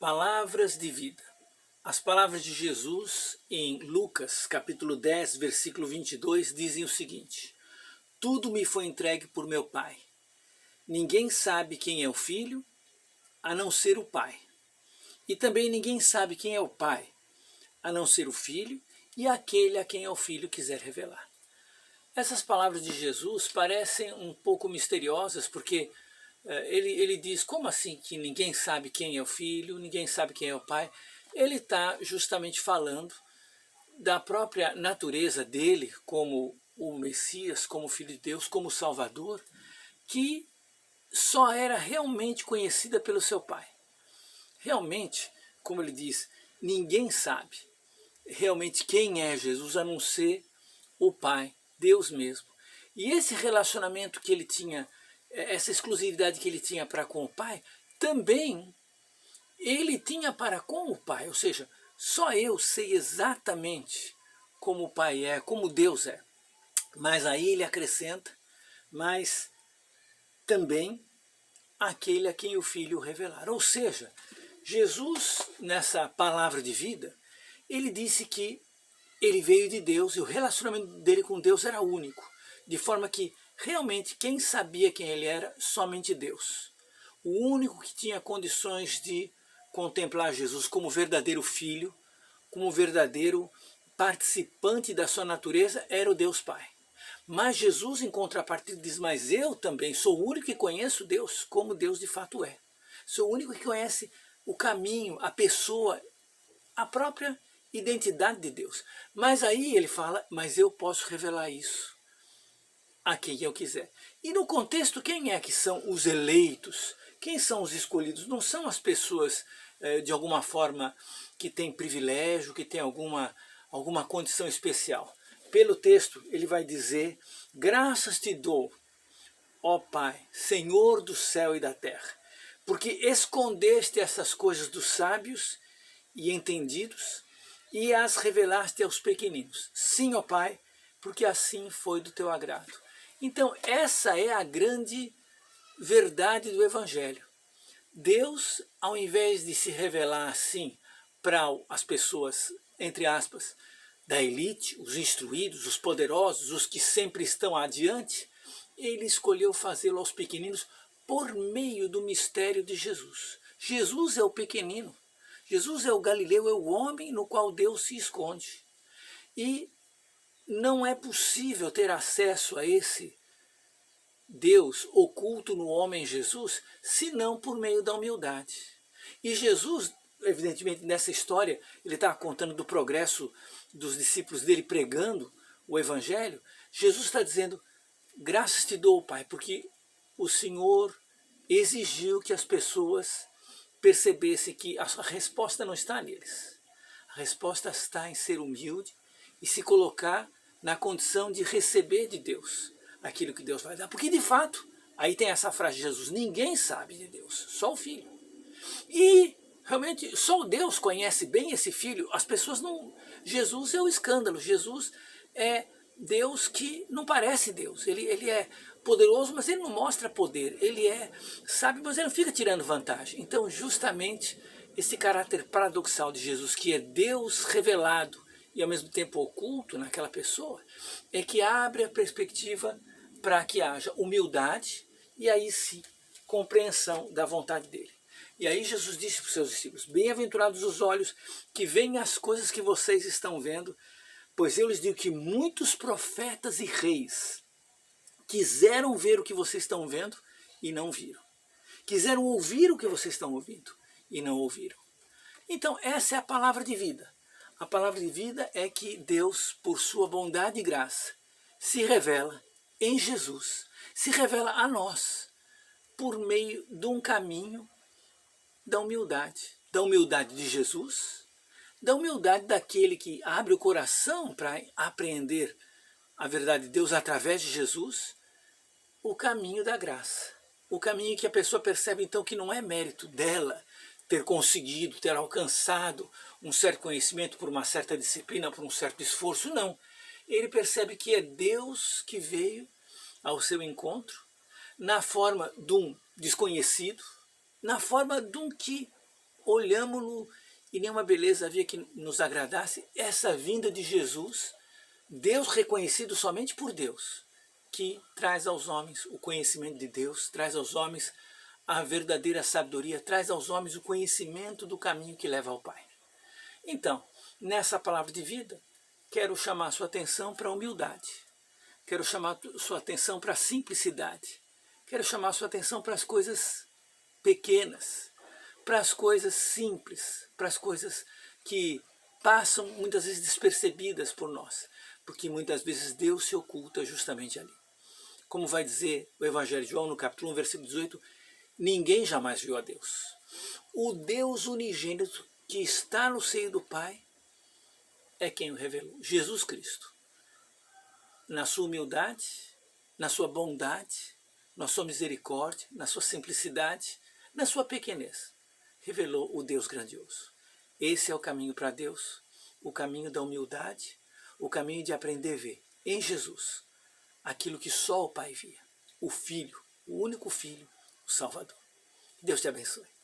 Palavras de vida. As palavras de Jesus em Lucas, capítulo 10, versículo 22, dizem o seguinte: Tudo me foi entregue por meu Pai. Ninguém sabe quem é o Filho, a não ser o Pai. E também ninguém sabe quem é o Pai, a não ser o Filho e aquele a quem o Filho quiser revelar. Essas palavras de Jesus parecem um pouco misteriosas, porque ele diz, como assim que ninguém sabe quem é o Filho, ninguém sabe quem é o Pai? Ele está justamente falando da própria natureza dele como o Messias, como o Filho de Deus, como o Salvador, que só era realmente conhecida pelo seu Pai. Realmente, como ele diz, ninguém sabe realmente quem é Jesus, a não ser o Pai, Deus mesmo. E esse relacionamento que ele tinha, essa exclusividade que ele tinha para com o Pai, também ele tinha para com o Pai. Ou seja, só eu sei exatamente como o Pai é, como Deus é. Mas aí ele acrescenta, mas também aquele a quem o Filho revelar. Ou seja, Jesus, nessa palavra de vida, ele disse que ele veio de Deus e o relacionamento dele com Deus era único, de forma que realmente quem sabia quem ele era, somente Deus. O único que tinha condições de contemplar Jesus como verdadeiro filho, como verdadeiro participante da sua natureza, era o Deus Pai. Mas Jesus, em contrapartida, diz, mas eu também sou o único que conheço Deus como Deus de fato é. Sou o único que conhece o caminho, a pessoa, a própria identidade de Deus. Mas aí ele fala, mas eu posso revelar isso a quem eu quiser. E no contexto, quem é que são os eleitos? Quem são os escolhidos? Não são as pessoas, de alguma forma, que têm privilégio, que têm alguma condição especial. Pelo texto, ele vai dizer, graças te dou, ó Pai, Senhor do céu e da terra, porque escondeste essas coisas dos sábios e entendidos, e as revelaste aos pequeninos. Sim, ó Pai, porque assim foi do teu agrado. Então, essa é a grande verdade do Evangelho. Deus, ao invés de se revelar assim para as pessoas, entre aspas, da elite, os instruídos, os poderosos, os que sempre estão adiante, ele escolheu fazê-lo aos pequeninos por meio do mistério de Jesus. Jesus é o pequenino. Jesus é o Galileu, é o homem no qual Deus se esconde. E não é possível ter acesso a esse Deus oculto no homem Jesus, senão por meio da humildade. E Jesus, evidentemente, nessa história, ele está contando do progresso dos discípulos dele pregando o Evangelho. Jesus está dizendo, graças te dou, Pai, porque o Senhor exigiu que as pessoas percebesse que a resposta não está neles. A resposta está em ser humilde e se colocar na condição de receber de Deus aquilo que Deus vai dar. Porque de fato, aí tem essa frase de Jesus, ninguém sabe de Deus, só o Filho. E realmente só Deus conhece bem esse Filho, as pessoas não... Jesus é o escândalo, Jesus é Deus que não parece Deus, ele é poderoso, mas ele não mostra poder, ele é sábio, mas ele não fica tirando vantagem. Então justamente esse caráter paradoxal de Jesus, que é Deus revelado e ao mesmo tempo oculto naquela pessoa, é que abre a perspectiva para que haja humildade e aí sim compreensão da vontade dele. E aí Jesus disse para os seus discípulos, bem-aventurados os olhos que veem as coisas que vocês estão vendo, pois eu lhes digo que muitos profetas e reis quiseram ver o que vocês estão vendo e não viram. Quiseram ouvir o que vocês estão ouvindo e não ouviram. Então essa é a palavra de vida. A palavra de vida é que Deus, por sua bondade e graça, se revela em Jesus, se revela a nós, por meio de um caminho da humildade de Jesus, da humildade daquele que abre o coração para apreender a verdade de Deus através de Jesus, o caminho da graça. O caminho que a pessoa percebe então que não é mérito dela ter conseguido, ter alcançado um certo conhecimento por uma certa disciplina, por um certo esforço, não. Ele percebe que é Deus que veio ao seu encontro na forma de um desconhecido, na forma de um que olhamos-no e nenhuma beleza havia que nos agradasse. Essa vinda de Jesus, Deus reconhecido somente por Deus, que traz aos homens o conhecimento de Deus, traz aos homens a verdadeira sabedoria, traz aos homens o conhecimento do caminho que leva ao Pai. Então, nessa palavra de vida, quero chamar a sua atenção para a humildade, quero chamar a sua atenção para a simplicidade, quero chamar a sua atenção para as coisas pequenas, para as coisas simples, para as coisas que passam muitas vezes despercebidas por nós, porque muitas vezes Deus se oculta justamente ali. Como vai dizer o Evangelho de João, no capítulo 1, versículo 18, ninguém jamais viu a Deus. O Deus unigênito que está no seio do Pai é quem o revelou, Jesus Cristo. Na sua humildade, na sua bondade, na sua misericórdia, na sua simplicidade, na sua pequenez, revelou o Deus grandioso. Esse é o caminho para Deus, o caminho da humildade, o caminho de aprender a ver em Jesus aquilo que só o Pai via, o Filho, o único Filho, o Salvador. Deus te abençoe.